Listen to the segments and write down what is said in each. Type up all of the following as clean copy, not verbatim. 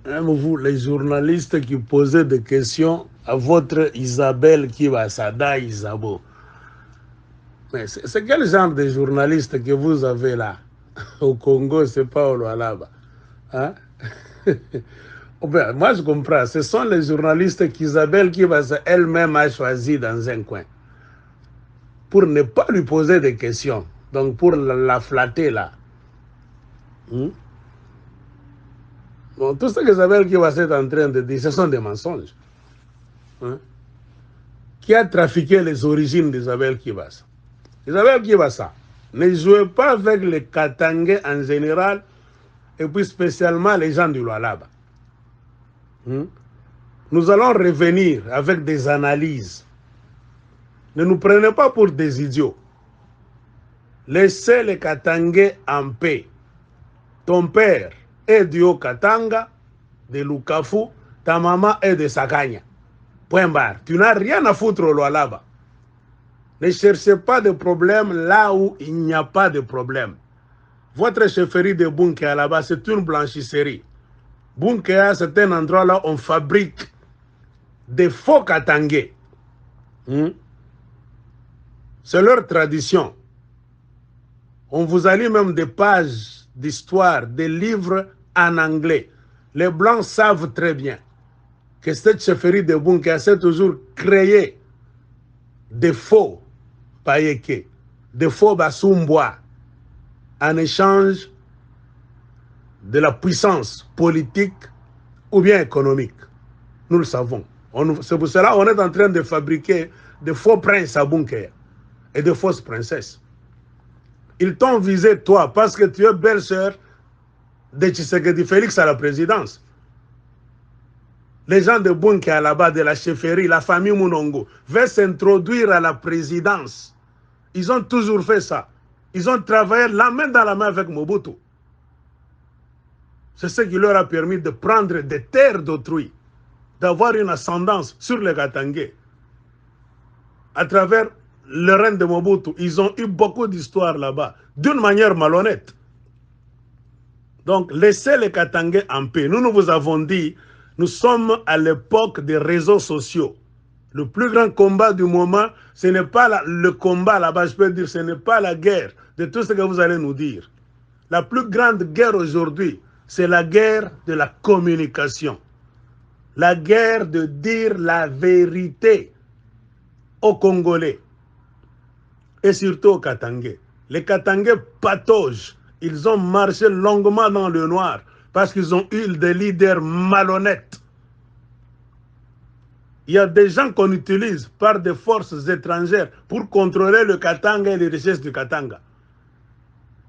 Même vous, les journalistes qui posaient des questions à votre Isabelle Kibasada Isabo. Mais c'est quel genre de journaliste que vous avez là? Au Congo, c'est pas au Lualaba. Hein? Ben, moi, je comprends. Ce sont les journalistes qu'Isabelle Kibasa elle-même a choisi dans un coin pour ne pas lui poser de questions. Donc, pour la flatter là. Bon, tout ce qu'Isabelle Kibasa est en train de dire, ce sont des mensonges. Hein? Qui a trafiqué les origines d'Isabelle Kibasa? Isabelle Kibasa, ne jouez pas avec les Katangais en général et puis spécialement les gens du Lualaba. Nous allons revenir avec des analyses. Ne nous prenez pas pour des idiots. Laissez les Katangais en paix. Ton père est du Haut-Katanga, de Lukafu, ta maman est de Sakanya. Point barre. Tu n'as rien à foutre au Lualaba. Ne cherchez pas de problème là où il n'y a pas de problème. Votre chefferie de Bunkea là-bas, c'est une blanchisserie. Bunkea, c'est un endroit là où on fabrique des faux Katangais. C'est leur tradition. On vous allie même des pages d'histoire, des livres en anglais. Les Blancs savent très bien que cette chefferie de Bunkea s'est toujours créée des faux Payeke, des faux Basumbois, en échange de la puissance politique ou bien économique. Nous le savons. C'est pour cela qu'on est en train de fabriquer de faux princes à Bunkea et de fausses princesses. Ils t'ont visé, toi, parce que tu es belle-sœur de Tshisekedi Félix à la présidence. Les gens de Bunkea là-bas, de la chefferie, la famille Munongo, veulent s'introduire à la présidence. Ils ont toujours fait ça. Ils ont travaillé la main dans la main avec Mobutu. C'est ce qui leur a permis de prendre des terres d'autrui, d'avoir une ascendance sur les Katangais. À travers le règne de Mobutu, ils ont eu beaucoup d'histoires là-bas, d'une manière malhonnête. Donc, laissez les Katangais en paix. Nous vous avons dit, nous sommes à l'époque des réseaux sociaux. Le plus grand combat du moment, ce n'est pas le combat là-bas, je peux dire, ce n'est pas la guerre de tout ce que vous allez nous dire. La plus grande guerre aujourd'hui, c'est la guerre de la communication. La guerre de dire la vérité aux Congolais et surtout aux Katangais. Les Katangais pataugent. Ils ont marché longuement dans le noir parce qu'ils ont eu des leaders malhonnêtes. Il y a des gens qu'on utilise par des forces étrangères pour contrôler le Katanga et les richesses du Katanga.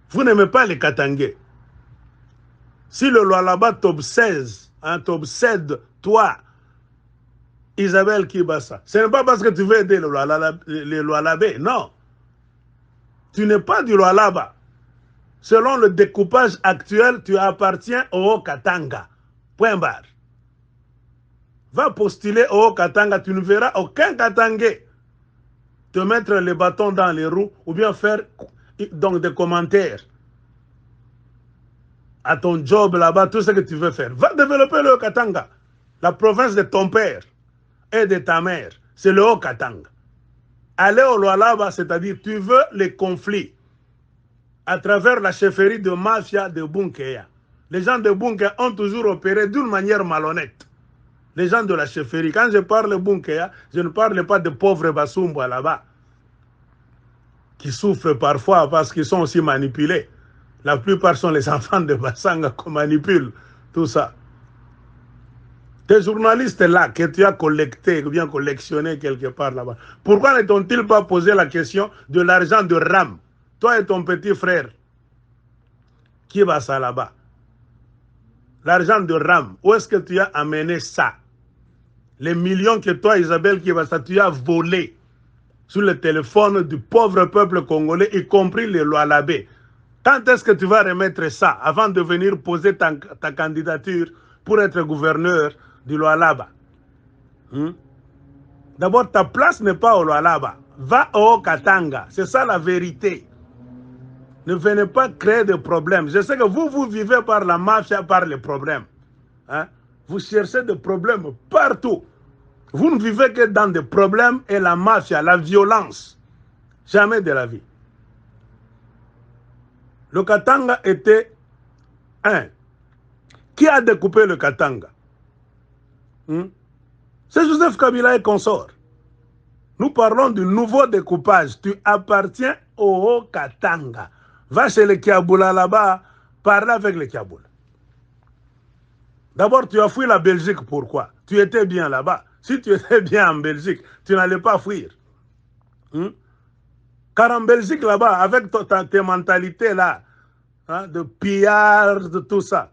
Vous n'aimez pas les Katangais. Si le Lualaba t'obsède, toi, Isabelle Kibasa, ce n'est pas parce que tu veux aider les Lualabais, non. Tu n'es pas du Lualaba. Selon le découpage actuel, tu appartiens au Haut-Katanga. Point barre. Va postuler au Haut-Katanga, tu ne verras aucun Katangais te mettre les bâtons dans les roues ou bien faire donc des commentaires à ton job là-bas, tout ce que tu veux faire. Va développer le Haut-Katanga. La province de ton père et de ta mère, c'est le Haut-Katanga. Aller au Lualaba, c'est-à-dire tu veux les conflits à travers la chefferie de mafia de Bunkea. Les gens de Bunkea ont toujours opéré d'une manière malhonnête. Les gens de la chefferie, quand je parle de Bunkea, je ne parle pas de pauvres Basumba là-bas, qui souffrent parfois parce qu'ils sont aussi manipulés. La plupart sont les enfants de Bassanga qu'on manipule, tout ça. Tes journalistes là que tu as collectés ou bien collectionnés quelque part là-bas, pourquoi ne t'ont-ils pas posé la question de l'argent de RAM? Toi et ton petit frère, qui va ça là-bas? L'argent de RAM, où est-ce que tu as amené ça? Les millions que toi, Isabelle, qui va ça, tu as volé sur le téléphone du pauvre peuple congolais, y compris les Lualabais. Quand est-ce que tu vas remettre ça avant de venir poser ta candidature pour être gouverneur du Lualaba? D'abord, ta place n'est pas au Lualaba. Va au Katanga. C'est ça la vérité. Ne venez pas créer des problèmes. Je sais que vous vivez par la mafia, par les problèmes. Hein? Vous cherchez des problèmes partout. Vous ne vivez que dans des problèmes et la mafia, la violence. Jamais de la vie. Le Katanga était un. Qui a découpé le Katanga? C'est Joseph Kabila et consort. Nous parlons du nouveau découpage. Tu appartiens au Katanga. Va chez les Kiaboula là-bas, parle avec les Kiaboula. D'abord, tu as fui la Belgique. Pourquoi? Tu étais bien là-bas. Si tu étais bien en Belgique, tu n'allais pas fuir. Car en Belgique, là-bas, avec tes mentalités là, hein, de pillard, de tout ça,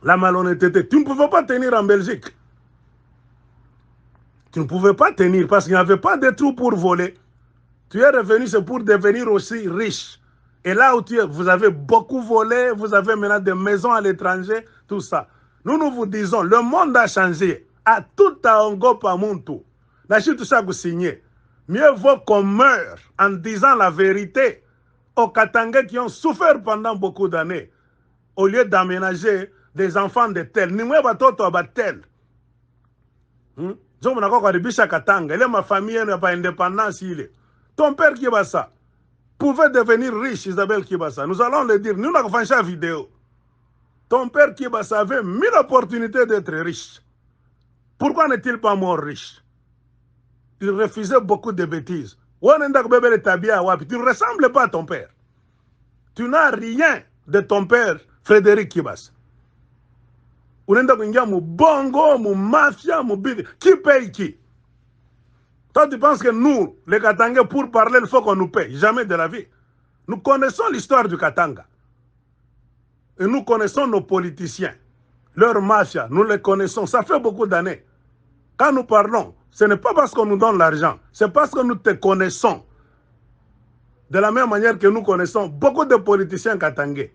la malhonnêteté, tu ne pouvais pas tenir en Belgique. Tu ne pouvais pas tenir parce qu'il n'y avait pas de trous pour voler. Tu es revenu, c'est pour devenir aussi riche. Et là où vous avez beaucoup volé, vous avez maintenant des maisons à l'étranger, tout ça. Nous vous disons, le monde a changé. À tout à Ongo Pamuntu. Tout ça vous signez. Mieux vaut qu'on meure en disant la vérité aux Katangais qui ont souffert pendant beaucoup d'années, au lieu d'aménager des enfants de tel. Ni moi batoto abatel. Je me dis Katanga. Il est ma famille, il n'a pas indépendance. Ton père qui va ça pouvait devenir riche, Isabelle Kibasa. Nous allons le dire. Nous n'avons pas fait une vidéo. Ton père Kibasa avait 1000 opportunités d'être riche. Pourquoi n'est-il pas mort riche? Il refusait beaucoup de bêtises. Tu ne ressembles pas à ton père. Tu n'as rien de ton père, Frédéric Kibasa. Bongo, mafia, qui paye qui? Toi, tu penses que nous, les Katangais, pour parler, il faut qu'on nous paye. Jamais de la vie. Nous connaissons l'histoire du Katanga. Et nous connaissons nos politiciens. Leur mafia, nous les connaissons. Ça fait beaucoup d'années. Quand nous parlons, ce n'est pas parce qu'on nous donne l'argent. C'est parce que nous te connaissons. De la même manière que nous connaissons beaucoup de politiciens katangais.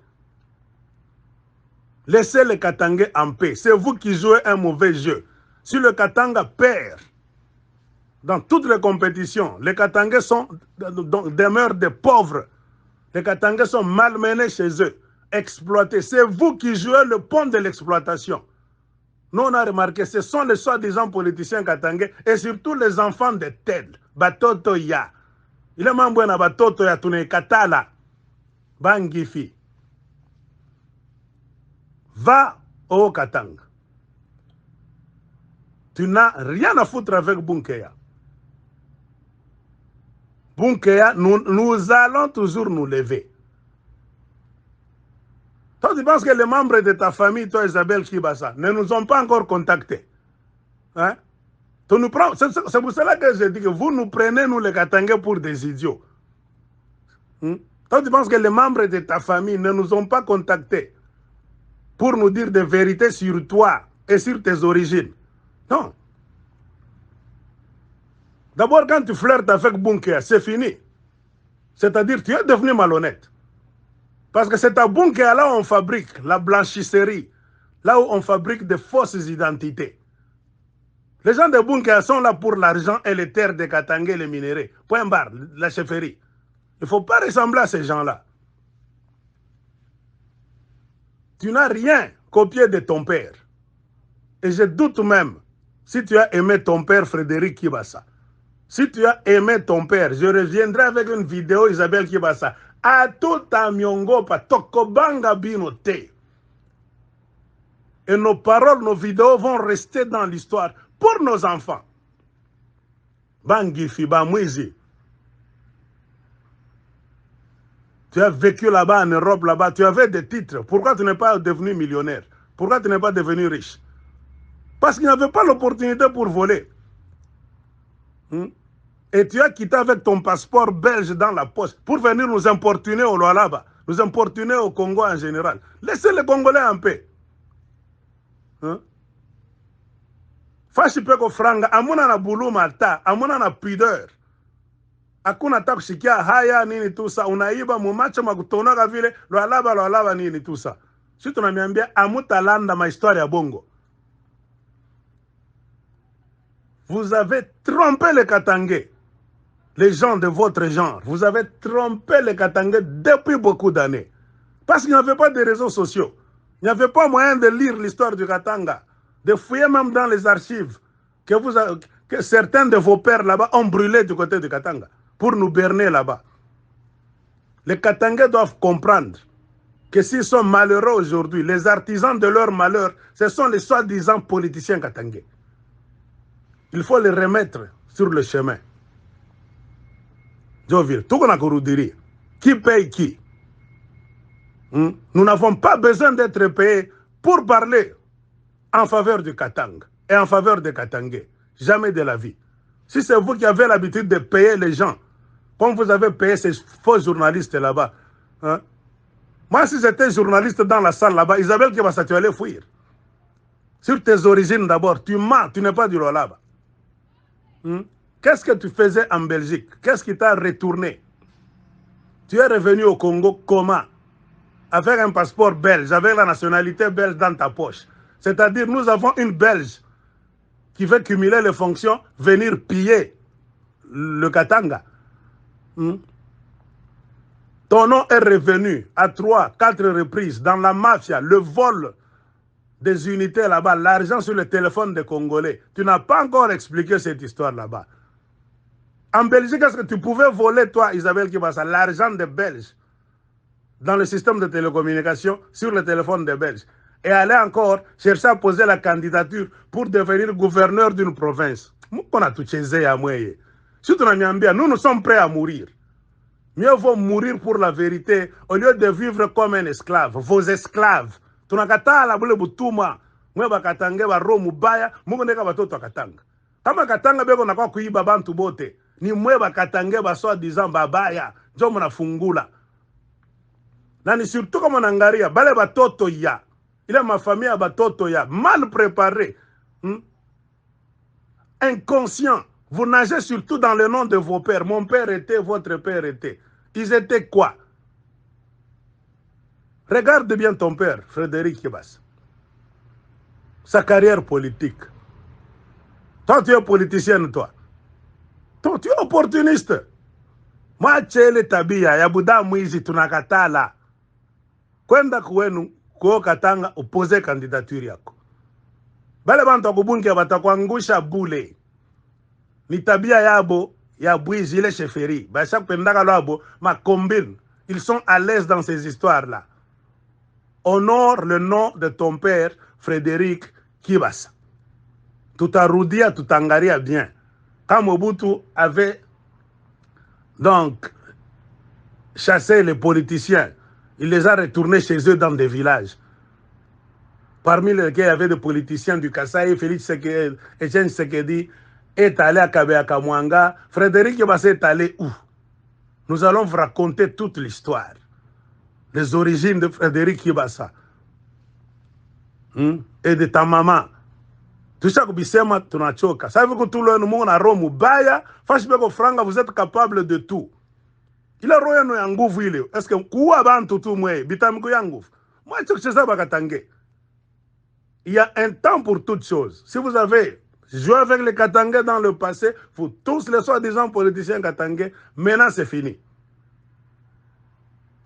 Laissez les Katangais en paix. C'est vous qui jouez un mauvais jeu. Si le Katanga perd, dans toutes les compétitions, les Katangais demeurent des pauvres. Les Katangais sont malmenés chez eux, exploités. C'est vous qui jouez le pont de l'exploitation. Nous, on a remarqué, ce sont les soi-disant politiciens Katangais et surtout les enfants de Ted. Batoto ya. Il est membre de Batoto ya Tune Katala. Bangifi. Va au Katanga. Tu n'as rien à foutre avec Bunkeya. Bunkeya, nous allons toujours nous lever. Toi, tu penses que les membres de ta famille, toi, Isabelle Kibasa, ne nous ont pas encore contactés. Hein? C'est pour cela que je dis que vous nous prenez, nous, les Katangais, pour des idiots. Toi, tu penses que les membres de ta famille ne nous ont pas contactés pour nous dire des vérités sur toi et sur tes origines? Non. D'abord, quand tu flirtes avec Bunkeya, c'est fini. C'est-à-dire, tu es devenu malhonnête. Parce que c'est à Bunkeya là où on fabrique la blanchisserie, là où on fabrique de fausses identités. Les gens de Bunkeya sont là pour l'argent et les terres de Katanga et les minéraux. Point barre, la chefferie. Il ne faut pas ressembler à ces gens-là. Tu n'as rien copié de ton père. Et je doute même, si tu as aimé ton père Frédéric Kibasa, si tu as aimé ton père, je reviendrai avec une vidéo Isabelle Kibasa. A tout à Myongopa, Tokobanga Binote. Et nos paroles, nos vidéos vont rester dans l'histoire pour nos enfants. Bangifi, Bamouizi. Tu as vécu là-bas en Europe, là-bas, tu avais des titres. Pourquoi tu n'es pas devenu millionnaire? Pourquoi tu n'es pas devenu riche? Parce qu'il n'y avait pas l'opportunité pour voler. Et tu as quitté avec ton passeport belge dans la poche pour venir nous importuner au Lualaba, nous importuner au Congo en général. Laissez les Congolais en paix. Fashi peko franga, amuna na buluma ta, amuna na pudeur. Hakuna hata kushikia haya nini tout ça, unaiba mumacho makutonaga vile Lualaba nini tout ça. Si tunaniambia amutalanda ma histoire ya bongo. Vous avez trompé les Katangais. les gens de votre genre. Vous avez trompé les Katangais depuis beaucoup d'années. Parce qu'il n'y avait pas de réseaux sociaux. Il n'y avait pas moyen de lire l'histoire du Katanga, de fouiller même dans les archives que certains de vos pères là-bas ont brûlé du côté du Katanga pour nous berner là-bas. Les Katangais doivent comprendre que s'ils sont malheureux aujourd'hui, les artisans de leur malheur, ce sont les soi-disant politiciens katangais. Il faut les remettre sur le chemin. Jovir, tout qu'on a dit, qui paye qui? Nous n'avons pas besoin d'être payés pour parler en faveur du Katanga et en faveur des Katangais. Jamais de la vie. Si c'est vous qui avez l'habitude de payer les gens, comme vous avez payé ces faux journalistes là-bas, hein? Moi, si j'étais journaliste dans la salle là-bas, Isabelle Kebassa, tu allais fuir. Sur tes origines d'abord, tu mens, tu n'es pas du là-bas. Qu'est-ce que tu faisais en Belgique? Qu'est-ce qui t'a retourné? Tu es revenu au Congo comment? Avec un passeport belge, avec la nationalité belge dans ta poche. C'est-à-dire, nous avons une Belge qui veut cumuler les fonctions, venir piller le Katanga. Ton nom est revenu à 3, 4 reprises dans la mafia, le vol des unités là-bas, l'argent sur le téléphone des Congolais. Tu n'as pas encore expliqué cette histoire là-bas. En Belgique, est-ce que tu pouvais voler, toi, Isabelle Kebassa, l'argent des Belges dans le système de télécommunication sur le téléphone des Belges et aller encore chercher à poser la candidature pour devenir gouverneur d'une province? Nous sommes prêts à mourir. Mieux vaut mourir pour la vérité au lieu de vivre comme un esclave. Vos esclaves. Tunakatala bule butuma. Mwe bakatange ba romu baya. Mungu neka batoto katanga. Kama katanga beko nakwa kuiba bantu bote. Ni mwe bakatange ba soi disant babaya. Jomo na fungula. Na ni surtout comme nangaria. Bale batoto ya. Il a ma famille à batoto ya. Mal préparé. Inconscient. Vous nagez surtout dans le nom de vos pères. Mon père était, votre père était. Ils étaient quoi? Regarde bien ton père, Frédéric Kebassa. Sa carrière politique. Toi, tu es politicienne, toi. Toi, tu es opportuniste. Moi, chele tabia, yabuda mwizi tunakatala. Kwenda kwenu, kuo Katanga, opose candidature yako. Bale bantu kubunke batakuangusha bule. Ni tabia yabo, ya bwizi, ile chefferie. Basa pendaka labo, ma combine. Ils sont à l'aise dans ces histoires-là. Honore le nom de ton père, Frédéric Kebassa. Tout a roudia, tout angaria bien. Quand Mobutu avait donc chassé les politiciens, il les a retournés chez eux dans des villages. Parmi lesquels il y avait des politiciens du Kasaï, Félix Sekedi, Etienne Sekedi, est allé à Kabeakamwanga. Frédéric Kebassa est allé où? Nous allons vous raconter toute l'histoire. Les origines de Frédéric Kebassa. Et de ta maman. Tout ça, Bisema, tu n'as choqué. Ça veut que tout le monde a Rome ou Baya. Fashbeko Franga, vous êtes capable de tout. Il a royé no yangouf, il est. Est-ce que Koua Bantu tout moi, Bitamiko yangouf? Moi, je sais ça, Bakatangé. Il y a un temps pour toutes choses. Si vous avez joué avec les Katangais dans le passé, vous tous les soi-disant politiciens Katangais, maintenant c'est fini.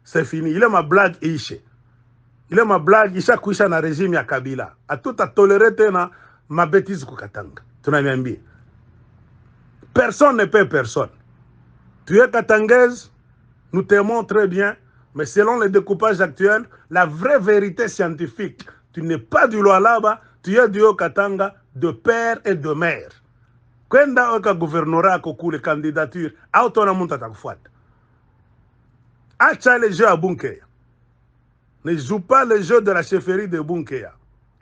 C'est fini. Il est ma blague Ishe. Il est ma blague Isha Kouisha na régime ya Kabila. A tout à tolérer tena ma bêtise ku Katanga. Tu n'as bien bien. Personne ne paie personne. Tu es katangaise, nous t'aimons très bien, mais selon les découpages actuels, la vraie vérité scientifique, tu n'es pas du Lualaba, tu es du Haut-Katanga, de père et de mère. Quand tu gouvernorat les candidatures, autonomie à Acha les jeux à Bunkeya. Ne joue pas les jeux de la chefferie de Bunkeya.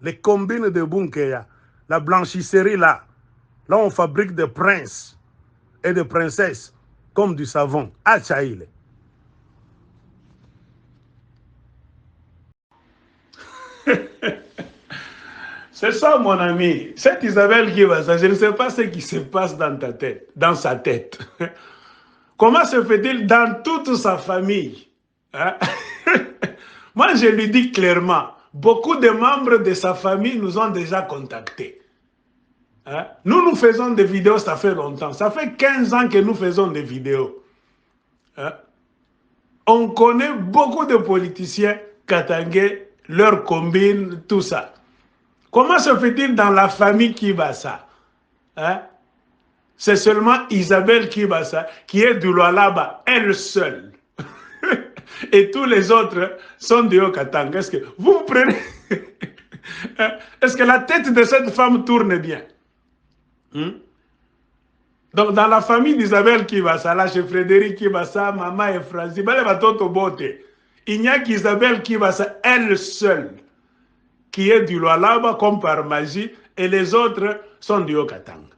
Les combines de Bunkeya. La blanchisserie là. Là on fabrique des princes et des princesses comme du savon. Acha il. C'est ça mon ami. Cette Isabelle Kebassa, je ne sais pas ce qui se passe dans ta tête, dans sa tête. Comment se fait-il dans toute sa famille? Hein? Moi, je lui dis clairement, beaucoup de membres de sa famille nous ont déjà contactés. Hein? Nous faisons des vidéos, ça fait longtemps. Ça fait 15 ans que nous faisons des vidéos. Hein? On connaît beaucoup de politiciens katangais, leurs combines, tout ça. Comment se fait-il dans la famille Kibasa? Hein? C'est seulement Isabelle Kibasa qui est du Lualaba, elle seule. Et tous les autres sont de Haut-Katanga. Est-ce que vous prenez... Est-ce que la tête de cette femme tourne bien? Donc, dans la famille d'Isabelle Kibasa, là, chez Frédéric Kibasa, maman et Franzi, il n'y a qu'Isabelle Kibasa, elle seule, qui est du Lualaba comme par magie, et les autres sont du Haut-Katanga.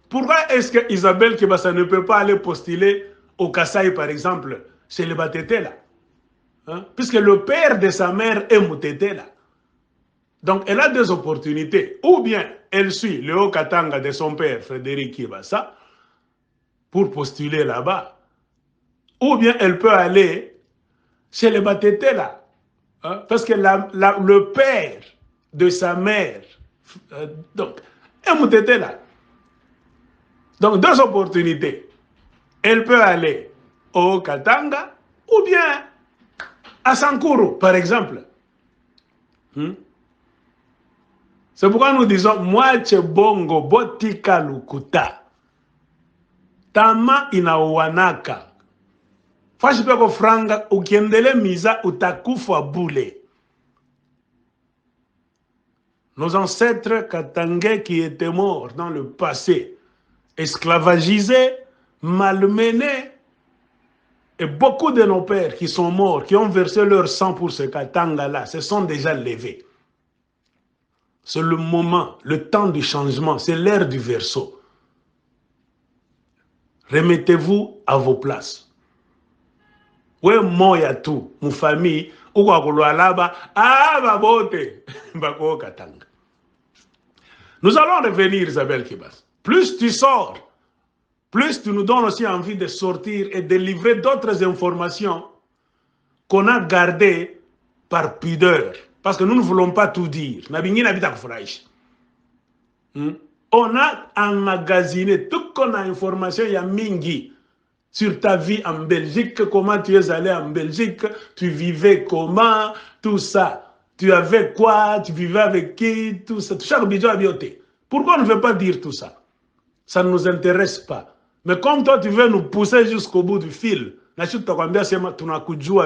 Pourquoi est-ce que Isabelle Kibasa ne peut pas aller postuler au Kasaï, par exemple, chez les Batete là? Hein? Puisque le père de sa mère est Moutete là. Donc, elle a des opportunités. Ou bien, elle suit le Haut-Katanga de son père, Frédéric Kibasa, pour postuler là-bas. Ou bien, elle peut aller chez les Batete là. Hein? Parce que le père de sa mère, donc, est Moutete là. Donc, deux opportunités. Elle peut aller au Katanga ou bien à Sankuru, par exemple. C'est pourquoi nous disons, moi, bongo botika lukuta. Tama inawanaka. Fashipeko franga, ukiendele miza utakufa bule. Nos ancêtres katangais qui étaient morts dans le passé, esclavagisés, malmenés, et beaucoup de nos pères qui sont morts, qui ont versé leur sang pour ce Katanga-là, se sont déjà levés. C'est le moment, le temps du changement, c'est l'ère du verseau. Remettez-vous à vos places. Oui, moi, y a tout, ma famille, ou quoi là-bas, Katanga. Nous allons revenir, Isabelle Kibas. Plus tu sors, plus tu nous donnes aussi envie de sortir et de livrer d'autres informations qu'on a gardées par pudeur. Parce que nous ne voulons pas tout dire. On a emmagasiné tout qu'on a information, il y a Mingi, sur ta vie en Belgique, comment tu es allé en Belgique, tu vivais comment, tout ça. Tu avais quoi, tu vivais avec qui, tout ça. Chaque bidon a bioté. Pourquoi on ne veut pas dire tout ça? Ça ne nous intéresse pas. Mais comme toi, tu veux nous pousser jusqu'au bout du fil,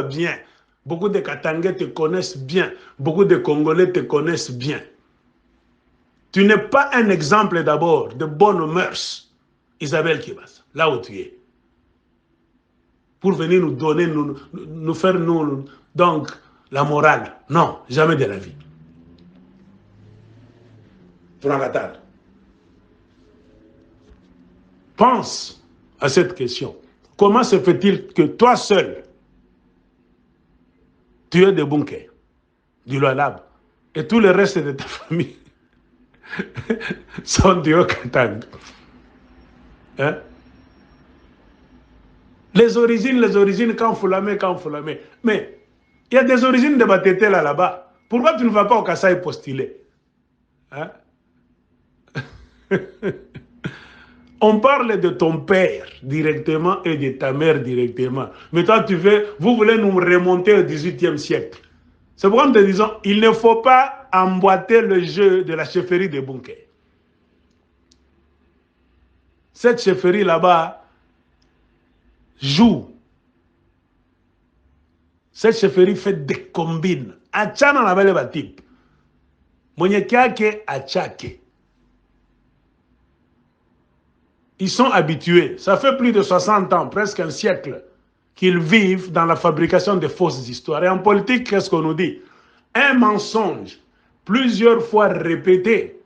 bien. Beaucoup de Katangais te connaissent bien. Beaucoup de Congolais te connaissent bien. Tu n'es pas un exemple d'abord de bonnes mœurs, Isabelle Kibasa, là où tu es. Pour venir nous donner, nous faire donc la morale. Non, jamais de la vie. Pense à cette question. Comment se fait-il que toi seul, tu es de Bunké, du Lualaba, et tout le reste de ta famille sont du Haut-Katanga? Hein? Les origines, quand vous la mettez. Mais il y a des origines de Batete là-bas. Pourquoi tu ne vas pas au Kasaï postuler? Hein? On parle de ton père directement et de ta mère directement. Mais toi, vous voulez nous remonter au XVIIIe siècle. C'est pourquoi nous te disons, il ne faut pas emboîter le jeu de la chefferie de Bunké. Cette chefferie là-bas joue. Cette chefferie fait des combines. Achana na bale batip. Mwenye kyake achake. Ils sont habitués. Ça fait plus de 60 ans, presque un siècle, qu'ils vivent dans la fabrication de fausses histoires. Et en politique, qu'est-ce qu'on nous dit? Un mensonge, plusieurs fois répété,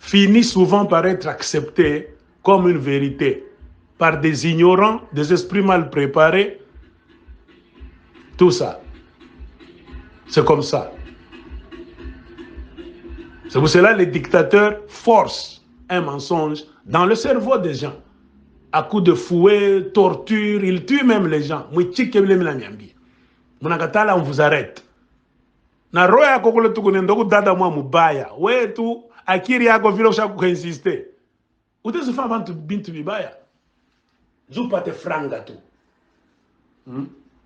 finit souvent par être accepté comme une vérité par des ignorants, des esprits mal préparés. Tout ça. C'est comme ça. C'est pour cela que les dictateurs forcent un mensonge dans le cerveau des gens. À coups de fouet, torture, ils tuent même les gens. On vous arrête. Na roya kokole tukunendoku dada mwa mubaya. Wetu akiri yako vile usha kuinsiste. Utazifanya bantu bintu bibaya. Zupate franga tu.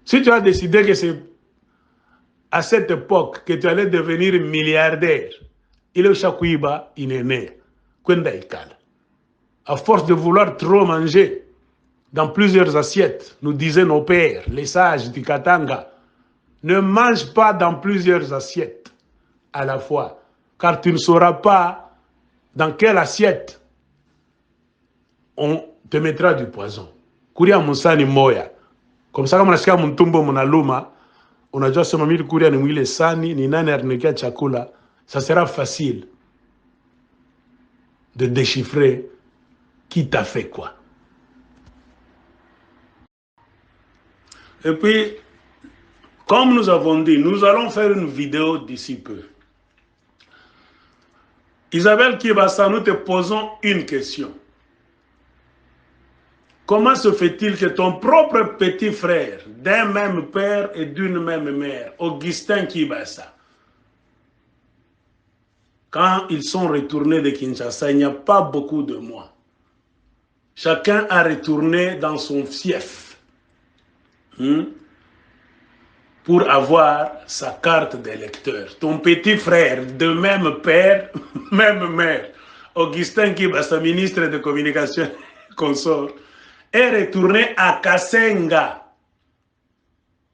Si tu as décidé que c'est à cette époque que tu allais devenir milliardaire, il est chakuiba inéné. Kwenda ikala. À force de vouloir trop manger dans plusieurs assiettes, nous disaient nos pères, les sages du Katanga, ne mange pas dans plusieurs assiettes à la fois, car tu ne sauras pas dans quelle assiette on te mettra du poison. Kuria musani moya. Comme ça, kama nasikia mtumbo mnaluma, unajua sema mimi kuria ni mwile sani, ni nani arinikia chakula, ça sera facile de déchiffrer qui t'a fait quoi. Et puis, comme nous avons dit, nous allons faire une vidéo d'ici peu. Isabelle Kibasa, nous te posons une question. Comment se fait-il que ton propre petit frère, d'un même père et d'une même mère, Augustin Kibasa, quand ils sont retournés de Kinshasa, il n'y a pas beaucoup de mois, chacun a retourné dans son fief pour avoir sa carte d'électeur. Ton petit frère, de même père, même mère, Augustin Kibasa, ministre de Communication consort, est retourné à Kasenga.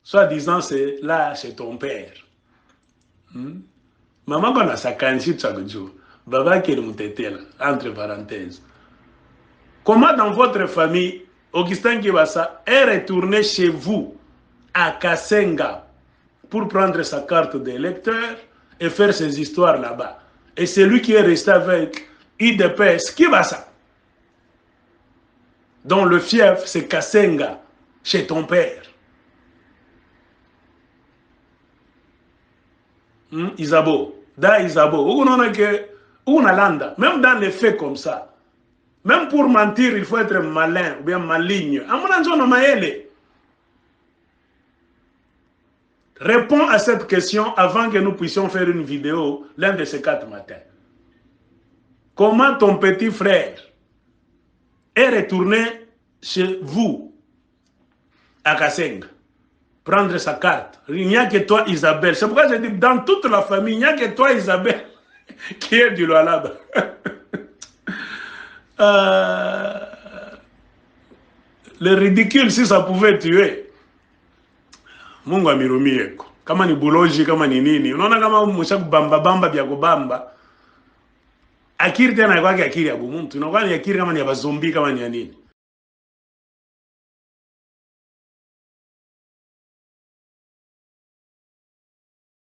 Soi-disant, c'est là chez ton père. Maman, qu'on a sa canchite chaque jour. Baba qui est entre parenthèses. Comment dans votre famille, Augustin Kibasa est retourné chez vous à Kasenga pour prendre sa carte d'électeur et faire ses histoires là-bas? Et c'est lui qui est resté avec IDPS Kibasa, dont le fief, c'est Kasenga, chez ton père. Isabo, da Isabo, on a landa, même dans les faits comme ça, même pour mentir, il faut être malin ou bien maligne. Réponds à cette question avant que nous puissions faire une vidéo l'un de ces 4 matins. Comment ton petit frère est retourné chez vous à Kasenga prendre sa carte? Il n'y a que toi, Isabelle. C'est pourquoi je dis, dans toute la famille, il n'y a que toi, Isabelle, qui est du Lualaba. Le ridicule, si ça pouvait tuer. Mungu amirumie. Kama ni buloji, kama ni nini. Unaona kama mshaku bamba bya kubamba. Akiri tena kwake akiri ya bumuntu. Unaona ni akiri kama ni ya bazombi, kama ni ya nini.